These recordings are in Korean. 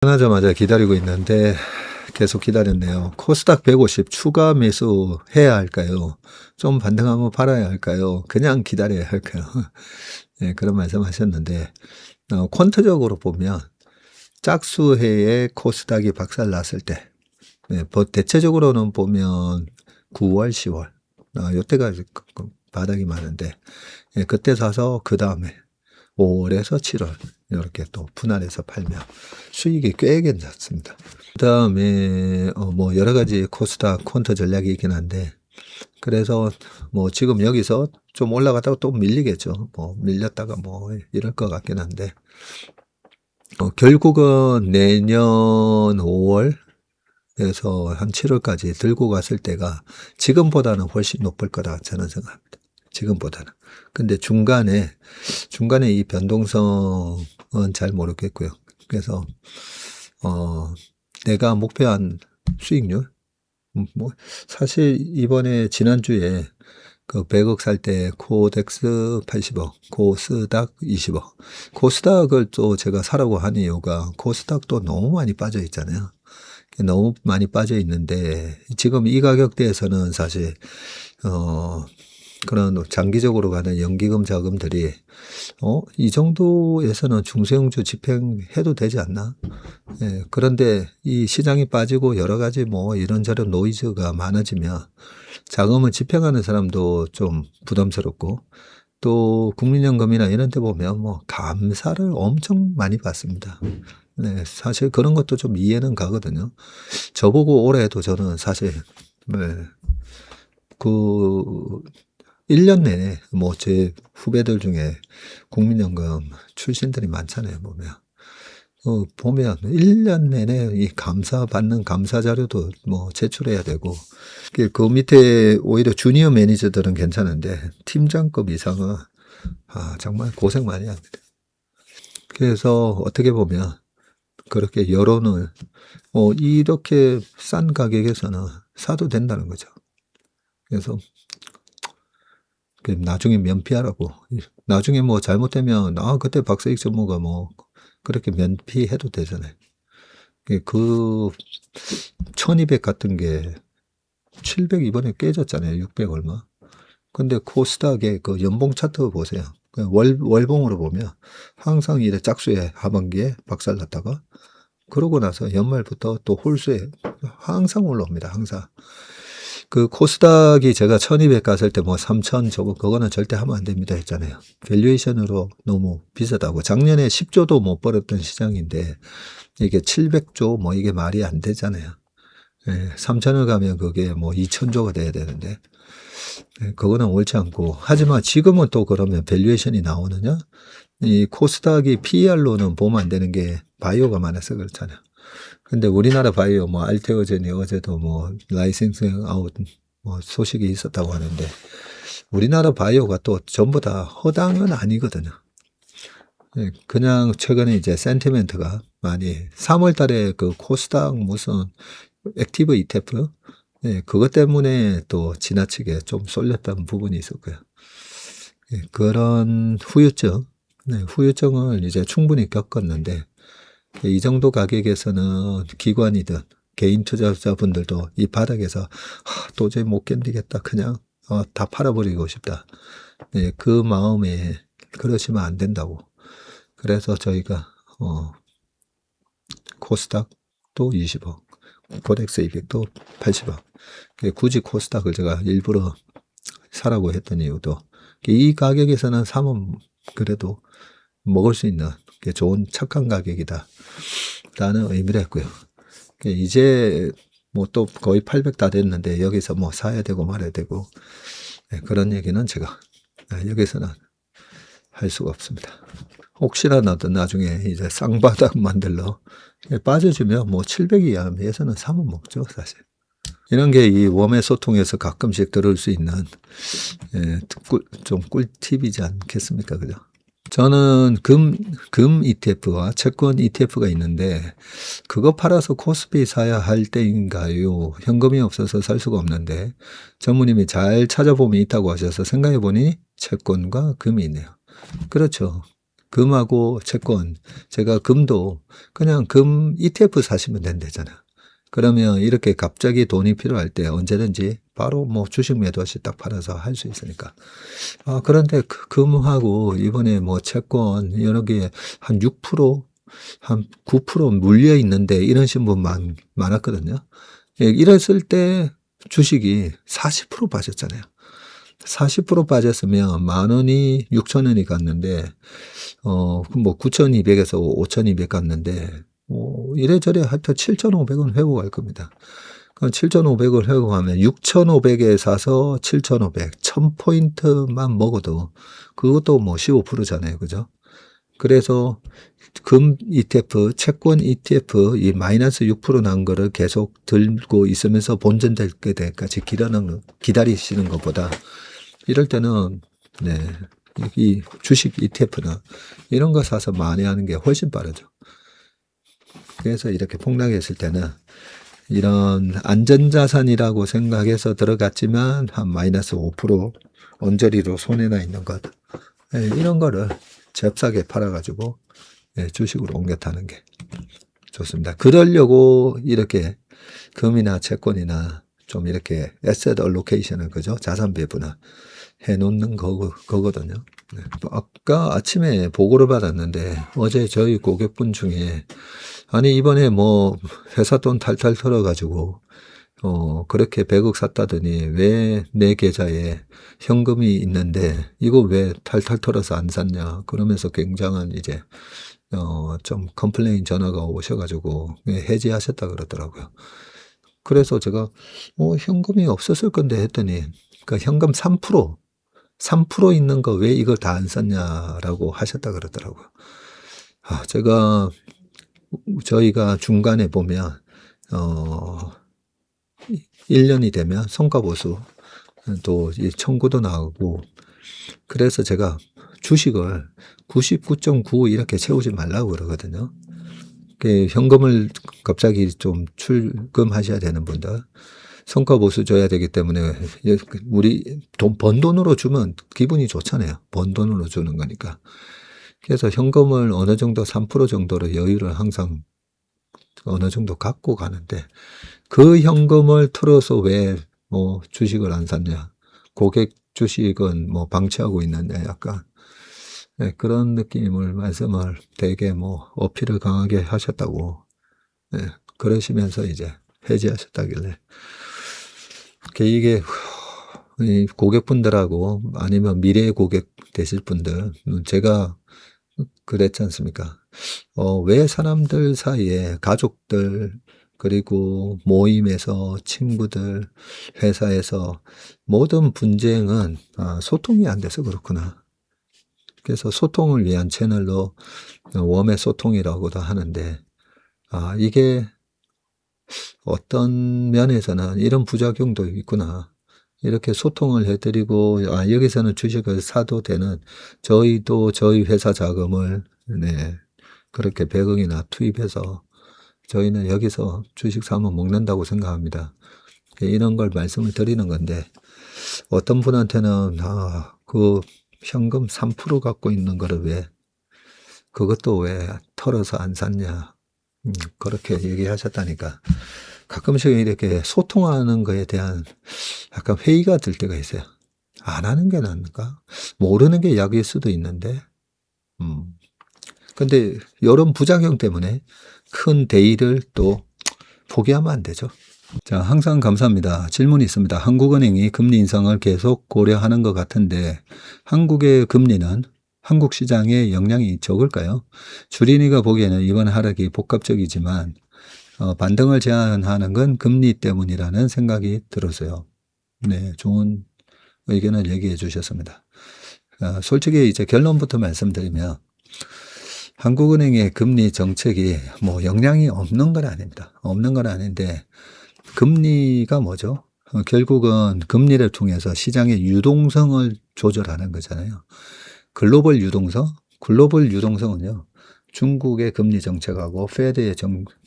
하자마자 기다리고 있는데 계속 기다렸네요. 코스닥 150 추가 매수 해야 할까요? 좀 반등하면 팔아야 할까요? 그냥 기다려야 할까요? 네, 그런 말씀 하셨는데, 퀀트적으로 보면 짝수해에 코스닥이 박살 났을 때, 네, 대체적으로는 보면 9월, 10월, 요때가 바닥이 많은데, 예, 그때 사서 그 다음에 5월에서 7월 이렇게 또 분할해서 팔면 수익이 꽤 괜찮습니다. 그 다음에 뭐 여러 가지 코스닥 퀀트 전략이 있긴 한데, 그래서 뭐 지금 여기서 좀 올라갔다가 또 밀리겠죠. 뭐 밀렸다가 뭐 이럴 것 같긴 한데, 결국은 내년 5월에서 한 7월까지 들고 갔을 때가 지금보다는 훨씬 높을 거라 저는 생각합니다. 지금보다는. 근데 중간에 이 변동성은 잘 모르겠고요. 그래서 내가 목표한 수익률, 뭐 사실 이번에 지난주에 그 100억 살 때 코덱스 80억, 코스닥 20억. 코스닥을 또 제가 사라고 한 이유가 코스닥도 너무 많이 빠져 있잖아요. 너무 많이 빠져 있는데 지금 이 가격대에서는 사실 그런 장기적으로 가는 연기금 자금들이 이 정도에서는 중소형주 집행해도 되지 않나? 예, 그런데 이 시장이 빠지고 여러 가지 뭐 이런저런 노이즈가 많아지면 자금을 집행하는 사람도 좀 부담스럽고, 또 국민연금이나 이런 데 보면 뭐 감사를 엄청 많이 받습니다. 네, 사실 그런 것도 좀 이해는 가거든요. 저보고 올해도 저는 사실 네, 그 1년 내내 뭐 제 후배들 중에 국민연금 출신들이 많잖아요, 보면. 보면 1년 내내 이 감사받는 감사 자료도 뭐 제출해야 되고, 그 밑에 오히려 주니어 매니저들은 괜찮은데 팀장급 이상은 정말 고생 많이 합니다. 그래서 어떻게 보면 그렇게 여론을 이렇게 싼 가격에서는 사도 된다는 거죠. 그래서 나중에 면피하라고. 나중에 뭐 잘못되면 그때 박사익 전무가 뭐 그렇게 면피해도 되잖아요. 그 1200 같은 게 700 이번에 깨졌잖아요. 600 얼마. 근데 코스닥의 그 연봉 차트 보세요. 월봉으로 보면 항상 이래 짝수에 하반기에 박살났다가 그러고 나서 연말부터 또 홀수에 항상 올라옵니다. 항상. 그 코스닥이 제가 1200 갔을 때 뭐 3000 저거 그거는 절대 하면 안 됩니다 했잖아요. 밸류에이션으로 너무 비싸다고. 작년에 10조도 못 벌었던 시장인데 이게 700조 뭐 이게 말이 안 되잖아요. 예, 3000을 가면 그게 뭐 2000조가 돼야 되는데 그거는 옳지 않고. 하지만 지금은 또 그러면 밸류에이션이 나오느냐? 이 코스닥이 PER로는 보면 안 되는 게 바이오가 많아서 그렇잖아요. 근데 우리나라 바이오 뭐 알테오젠이 어제도 뭐 라이센싱 아웃 뭐 소식이 있었다고 하는데, 우리나라 바이오가 또 전부 다 허당은 아니거든요. 그냥 최근에 이제 센티멘트가 많이 3월 달에 그 코스닥 무슨 액티브 ETF 그것 때문에 또 지나치게 좀 쏠렸던 부분이 있었고요. 그런 후유증을 이제 충분히 겪었는데, 이 정도 가격에서는 기관이든 개인 투자자분들도 이 바닥에서 도저히 못 견디겠다, 그냥 다 팔아버리고 싶다, 그 마음에 그러시면 안 된다고. 그래서 저희가 코스닥 또 20억, 코덱스 200도 80억, 굳이 코스닥을 제가 일부러 사라고 했던 이유도 이 가격에서는 사면 그래도 먹을 수 있는 좋은 착한 가격이다 라는 의미를 했고요. 이제 뭐 또 거의 800 다 됐는데 여기서 뭐 사야 되고 말아야 되고 그런 얘기는 제가 여기서는 할 수가 없습니다. 혹시나 나중에 이제 쌍바닥 만들러 빠져주면 뭐 700 이하에서는 사면 먹죠, 사실. 이런 게 이 웜의 소통에서 가끔씩 들을 수 있는 좀 꿀팁이지 않겠습니까? 그죠? 저는 금 ETF와 채권 ETF가 있는데, 그거 팔아서 코스피 사야 할 때인가요? 현금이 없어서 살 수가 없는데, 전무님이 잘 찾아보면 있다고 하셔서 생각해 보니 채권과 금이 있네요. 그렇죠. 금하고 채권, 제가 금도 그냥 금 ETF 사시면 된다잖아요. 그러면 이렇게 갑자기 돈이 필요할 때 언제든지 바로 뭐 주식 매도시 딱 팔아서 할 수 있으니까. 그런데 금하고 이번에 뭐 채권 여러 개 한 6%, 한 9% 물려 있는데 이러신 분 많았거든요. 예, 이랬을 때 주식이 40% 빠졌잖아요. 40% 빠졌으면 10,000원이 6,000원이 갔는데, 뭐 9,200에서 5,200 갔는데, 이래저래 하여튼 7,500원 회복할 겁니다. 그럼 7,500을 회복하면 6,500에 사서 7,500, 1000포인트만 먹어도 그것도 뭐 15%잖아요. 그죠? 그래서 금 ETF, 채권 ETF 이 마이너스 6% 난 거를 계속 들고 있으면서 본전될 때까지 기다리시는 것보다 이럴 때는 네, 이 주식 ETF는 이런 거 사서 만회하는 게 훨씬 빠르죠. 그래서 이렇게 폭락했을 때는 이런 안전자산이라고 생각해서 들어갔지만 한 마이너스 5% 언저리로 손해나 있는 것 이런 거를 잽싸게 팔아가지고 주식으로 옮겨 타는 게 좋습니다. 그러려고 이렇게 금이나 채권이나 좀 이렇게 에셋 얼로케이션을 그죠? 자산 배분을 해 놓는 거거든요. 네. 아까 아침에 보고를 받았는데 어제 저희 고객분 중에 아니 이번에 뭐 회사 돈 탈탈 털어가지고 그렇게 100억 샀다더니 왜 내 계좌에 현금이 있는데 이거 왜 탈탈 털어서 안 샀냐 그러면서 굉장한 이제 좀 컴플레인 전화가 오셔가지고 해지하셨다 그러더라고요. 그래서 제가 현금이 없었을 건데 했더니 그 현금 3% 있는 거 왜 이걸 다 안 샀냐라고 하셨다 그러더라고요. 저희가 중간에 보면 1년이 되면 성과보수 또 청구도 나오고 그래서 제가 주식을 99.9 이렇게 채우지 말라고 그러거든요. 현금을 갑자기 좀 출금하셔야 되는 분들 성과보수 줘야 되기 때문에 우리 번 돈으로 주면 기분이 좋잖아요. 번 돈으로 주는 거니까. 그래서 현금을 어느 정도 3% 정도로 여유를 항상 어느 정도 갖고 가는데 그 현금을 틀어서 왜 뭐 주식을 안 샀냐. 고객 주식은 뭐 방치하고 있느냐 약간 그런 느낌을 말씀을 되게 뭐 어필을 강하게 하셨다고 그러시면서 이제 해지하셨다길래 이게 고객분들하고 아니면 미래의 고객 되실 분들 제가 그랬지 않습니까? 왜 사람들 사이에 가족들 그리고 모임에서 친구들 회사에서 모든 분쟁은 소통이 안 돼서 그렇구나. 그래서 소통을 위한 채널로 웜의 소통이라고도 하는데 이게 어떤 면에서는 이런 부작용도 있구나. 이렇게 소통을 해드리고 여기서는 주식을 사도 되는 저희도 저희 회사 자금을 그렇게 100억이나 투입해서 저희는 여기서 주식 사면 먹는다고 생각합니다. 이런 걸 말씀을 드리는 건데 어떤 분한테는 그 현금 3% 갖고 있는 거를 왜 그것도 왜 털어서 안 샀냐 그렇게 얘기하셨다니까 가끔씩 이렇게 소통하는 거에 대한 약간 회의가 들 때가 있어요. 안 하는 게 나은가? 모르는 게 약일 수도 있는데 근데 이런 부작용 때문에 큰 대의를 또 포기하면 안 되죠. 자, 항상 감사합니다. 질문이 있습니다. 한국은행이 금리 인상을 계속 고려하는 것 같은데 한국의 금리는 한국 시장에 영향이 적을까요? 주린이가 보기에는 이번 하락이 복합적이지만 반등을 제한하는 건 금리 때문이라는 생각이 들어서요. 네, 좋은 의견을 얘기해 주셨습니다. 솔직히 이제 결론부터 말씀드리면 한국은행의 금리 정책이 뭐 영향이 없는 건 아닙니다. 없는 건 아닌데 금리가 뭐죠? 결국은 금리를 통해서 시장의 유동성을 조절하는 거잖아요. 글로벌 유동성은요. 중국의 금리 정책하고 페드의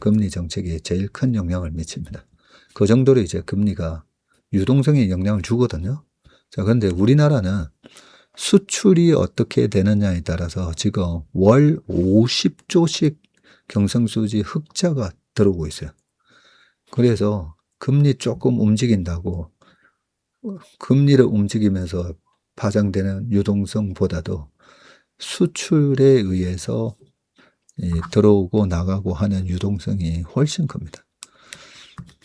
금리 정책이 제일 큰 영향을 미칩니다. 그 정도로 이제 금리가 유동성에 영향을 주거든요. 자, 그런데 우리나라는 수출이 어떻게 되느냐에 따라서 지금 월 50조씩 경상수지 흑자가 들어오고 있어요. 그래서 금리 조금 움직인다고 금리를 움직이면서 파장되는 유동성보다도 수출에 의해서 들어오고 나가고 하는 유동성이 훨씬 큽니다.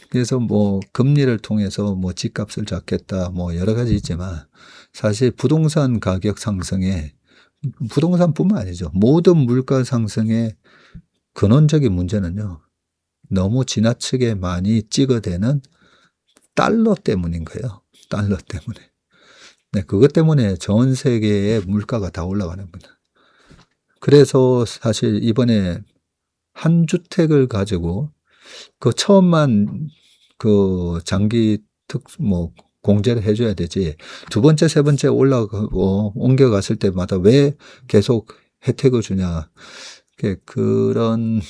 그래서 뭐 금리를 통해서 뭐 집값을 잡겠다 뭐 여러 가지 있지만 사실 부동산 가격 상승에 부동산뿐만 아니죠. 모든 물가 상승의 근원적인 문제는요. 너무 지나치게 많이 찍어대는 달러 때문인 거예요. 달러 때문에. 네, 그것 때문에 전 세계의 물가가 다 올라가는 겁니다. 그래서 사실 이번에 한 주택을 가지고 그 처음만 그 장기 뭐 공제를 해줘야 되지. 두 번째, 세 번째 올라가고 옮겨갔을 때마다 왜 계속 혜택을 주냐. 그런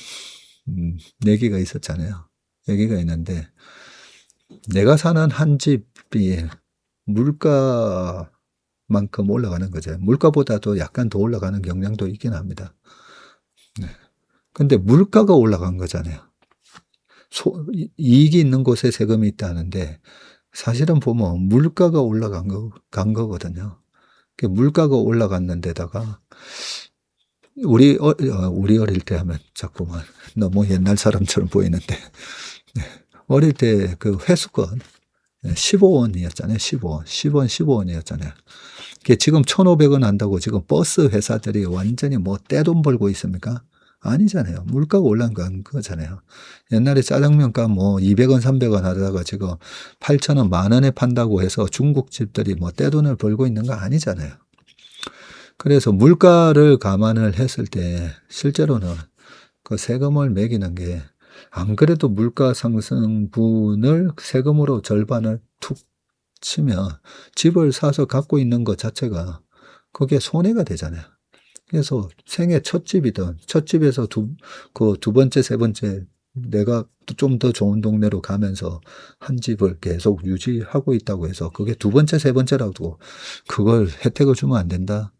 얘기가 있었잖아요. 얘기가 있는데 내가 사는 한 집이 물가만큼 올라가는 거죠. 물가보다도 약간 더 올라가는 경향도 있긴 합니다. 네. 근데 물가가 올라간 거잖아요. 이익이 있는 곳에 세금이 있다는데 사실은 보면 물가가 간 거거든요. 물가가 올라갔는 데다가 우리 어릴 때 하면 자꾸만 너무 옛날 사람처럼 보이는데 네. 어릴 때 그 회수권 15원이었잖아요. 15원. 10원, 15원이었잖아요. 지금 1,500원 한다고 지금 버스 회사들이 완전히 뭐 떼돈 벌고 있습니까? 아니잖아요. 물가가 올라간 거잖아요. 옛날에 짜장면 값 뭐 200원, 300원 하다가 지금 8,000원, 만원에 판다고 해서 중국집들이 뭐 떼돈을 벌고 있는 거 아니잖아요. 그래서 물가를 감안을 했을 때 실제로는 그 세금을 매기는 게 안 그래도 물가 상승분을 세금으로 절반을 툭 치면 집을 사서 갖고 있는 것 자체가 그게 손해가 되잖아요. 그래서 생애 첫 집이든 첫 집에서 두 번째, 세 번째 내가 좀 더 좋은 동네로 가면서 한 집을 계속 유지하고 있다고 해서 그게 두 번째, 세 번째라도 그걸 혜택을 주면 안 된다.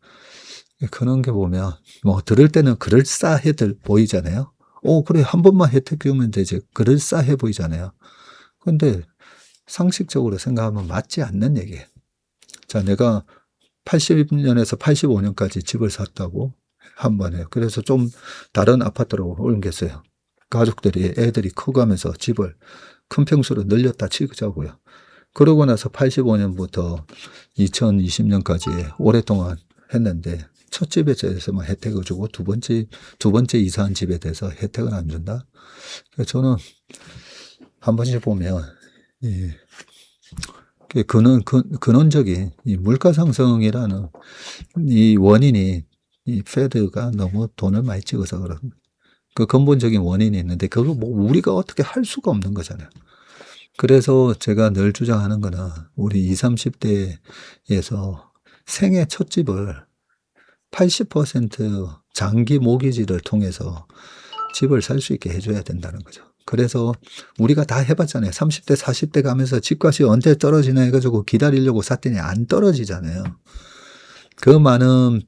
그런 게 보면 뭐 들을 때는 그럴싸해 보이잖아요. 그래 한 번만 혜택 주면 되지. 그럴싸해 보이잖아요. 근데 상식적으로 생각하면 맞지 않는 얘기예요. 자, 내가 80년에서 85년까지 집을 샀다고 한 번에. 그래서 좀 다른 아파트로 옮겼어요. 가족들이 애들이 커가면서 집을 큰 평수로 늘렸다 치자고요. 그러고 나서 85년부터 2020년까지 오랫동안 했는데 첫 집에 대해서만 혜택을 주고 두 번째 이사한 집에 대해서 혜택을 안 준다. 저는 한 번씩 보면 근원적인 이 물가 상승이라는 이 원인이 이 페드가 너무 돈을 많이 찍어서 그런 그 근본적인 원인이 있는데 그거 뭐 우리가 어떻게 할 수가 없는 거잖아요. 그래서 제가 늘 주장하는 거는 우리 20, 30대에서 생애 첫 집을 80% 장기 모기지를 통해서 집을 살 수 있게 해줘야 된다는 거죠. 그래서 우리가 다 해봤잖아요. 30대, 40대 가면서 집값이 언제 떨어지나 해가지고 기다리려고 샀더니 안 떨어지잖아요. 그 많은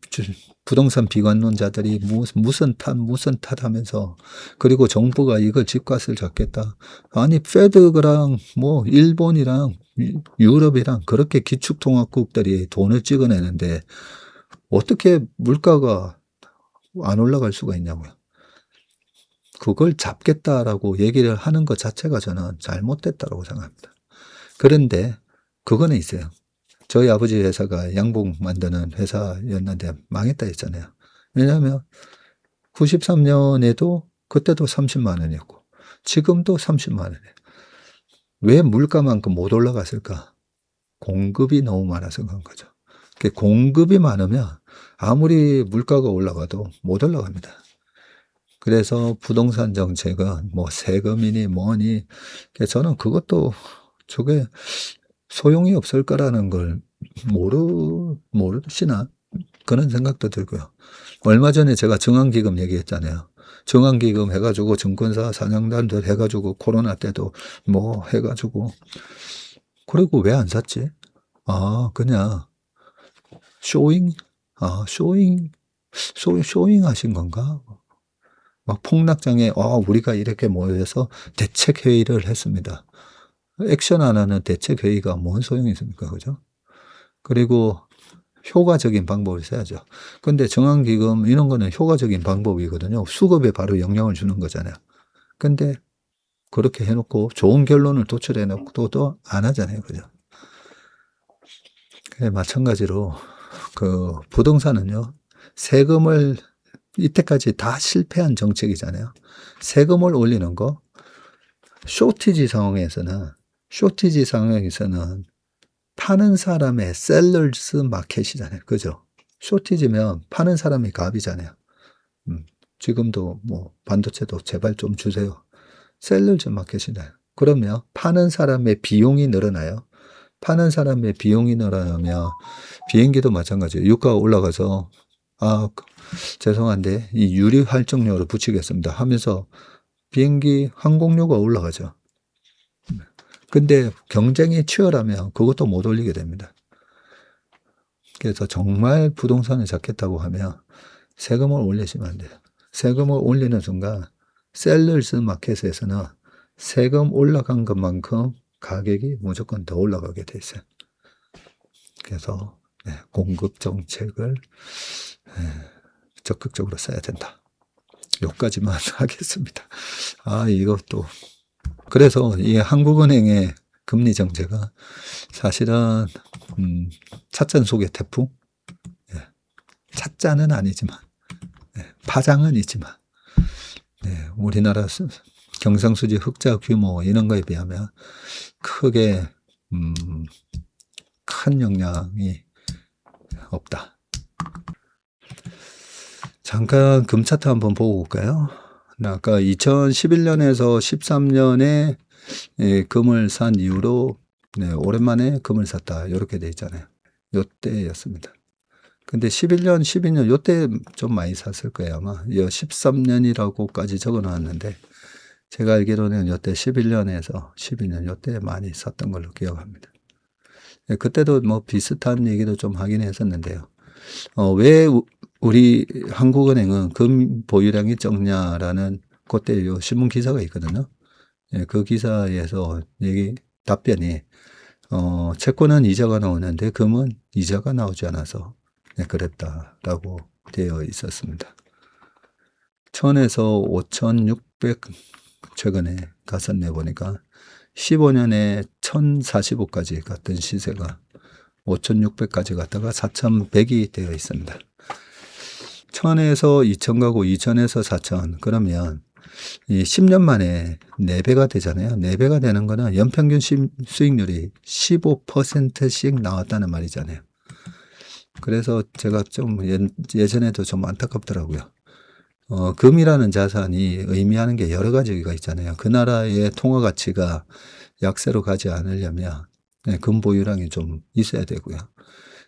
부동산 비관론자들이 무슨 탓 하면서 그리고 정부가 이걸 집값을 잡겠다. 아니 페드랑 뭐 일본이랑 유럽이랑 그렇게 기축통화국들이 돈을 찍어내는데 어떻게 물가가 안 올라갈 수가 있냐고요. 그걸 잡겠다라고 얘기를 하는 것 자체가 저는 잘못됐다고 생각합니다. 그런데 그거는 있어요. 저희 아버지 회사가 양복 만드는 회사였는데 망했다 했잖아요. 왜냐하면 93년에도 그때도 30만 원이었고 지금도 30만 원이에요. 왜 물가만큼 못 올라갔을까? 공급이 너무 많아서 그런 거죠. 공급이 많으면 아무리 물가가 올라가도 못 올라갑니다. 그래서 부동산 정책은 뭐 세금이니 뭐니 저는 그것도 저게 소용이 없을 거라는 걸 모르시나 그런 생각도 들고요. 얼마 전에 제가 정환기금 얘기했잖아요. 정환기금 해가지고 증권사 사장단들 해가지고 코로나 때도 뭐 해가지고 그리고 왜 안 샀지? 그냥 쇼잉? 쇼잉 하신 건가? 막 폭락장에, 우리가 이렇게 모여서 대책회의를 했습니다. 액션 안 하는 대책회의가 뭔 소용이 있습니까? 그죠? 그리고 효과적인 방법을 써야죠. 근데 정황기금 이런 거는 효과적인 방법이거든요. 수급에 바로 영향을 주는 거잖아요. 근데 그렇게 해놓고 좋은 결론을 도출해놓고 또 안 하잖아요. 그죠? 마찬가지로 그 부동산은요. 세금을 이때까지 다 실패한 정책이잖아요. 세금을 올리는 거 쇼티지 상황에서는 파는 사람의 셀러스 마켓이잖아요. 그죠? 쇼티지면 파는 사람이 갑이잖아요. 지금도 뭐 반도체도 제발 좀 주세요. 셀러스 마켓이잖아요. 그러면 파는 사람의 비용이 늘어나요. 파는 사람의 비용이 늘어나면 비행기도 마찬가지예요. 유가가 올라가서 죄송한데 이 유리 활정료를 붙이겠습니다 하면서 비행기 항공료가 올라가죠. 근데 경쟁이 치열하면 그것도 못 올리게 됩니다. 그래서 정말 부동산을 잡겠다고 하면 세금을 올리시면 안 돼요. 세금을 올리는 순간 셀러스 마켓에서는 세금 올라간 것만큼 가격이 무조건 더 올라가게 돼 있어요. 그래서 공급 정책을 적극적으로 써야 된다. 여기까지만 하겠습니다. 이것도 그래서 이 한국은행의 금리 정책은 사실은 찻잔 속의 태풍, 찻잔은 아니지만 파장은 있지만 우리나라 경상수지 흑자 규모 이런 거에 비하면 크게 큰 영향이 없다. 잠깐 금 차트 한번 보고 올까요? 아까 2011년에서 13년에 금을 산 이후로 오랜만에 금을 샀다. 이렇게 돼 있잖아요. 요때였습니다. 근데 11년, 12년 요때 좀 많이 샀을 거예요. 아마 13년이라고까지 적어 놨는데 제가 알기로는 요때 11년에서 12년 요때 많이 샀던 걸로 기억합니다. 그때도 뭐 비슷한 얘기도 좀 하긴 했었는데요. 왜 우리 한국은행은 금 보유량이 적냐라는 그때 요 신문 기사가 있거든요. 그 기사에서 답변이 채권은 이자가 나오는데 금은 이자가 나오지 않아서 그랬다라고 되어 있었습니다. 1000에서 5600 최근에 갔었네 보니까 15년에 1045까지 갔던 시세가 5600까지 갔다가 4100이 되어 있습니다. 1000에서 2000 가고 2000에서 4000 그러면 이 10년 만에 4배가 되잖아요. 4배가 되는 거는 연평균 수익률이 15%씩 나왔다는 말이잖아요. 그래서 제가 좀 예전에도 좀 안타깝더라고요. 금이라는 자산이 의미하는 게 여러 가지가 있잖아요. 그 나라의 통화 가치가 약세로 가지 않으려면 금 보유량이 좀 있어야 되고요.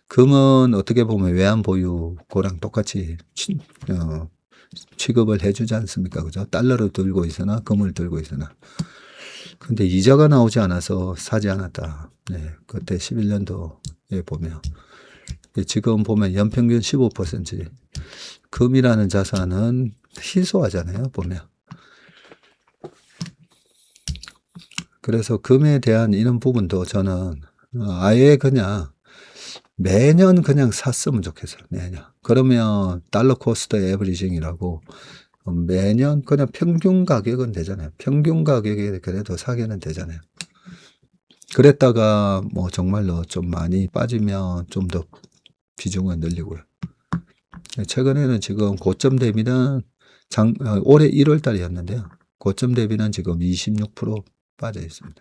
금은 어떻게 보면 외환 보유고랑 똑같이 취급을 해주지 않습니까? 그죠? 달러를 들고 있으나 금을 들고 있으나. 근데 이자가 나오지 않아서 사지 않았다. 그때 11년도에 보면. 지금 보면 연평균 15%. 금이라는 자산은 희소하잖아요, 보면. 그래서 금에 대한 이런 부분도 저는 아예 그냥 매년 그냥 샀으면 좋겠어요, 매년. 그러면 달러 코스트 에버리징이라고 매년 그냥 평균 가격은 되잖아요. 평균 가격에 그래도 사게는 되잖아요. 그랬다가 뭐 정말로 좀 많이 빠지면 좀 더 비중을 늘리고요. 최근에는 지금 고점 대비는 올해 1월 달이었는데요. 고점 대비는 지금 26% 빠져 있습니다.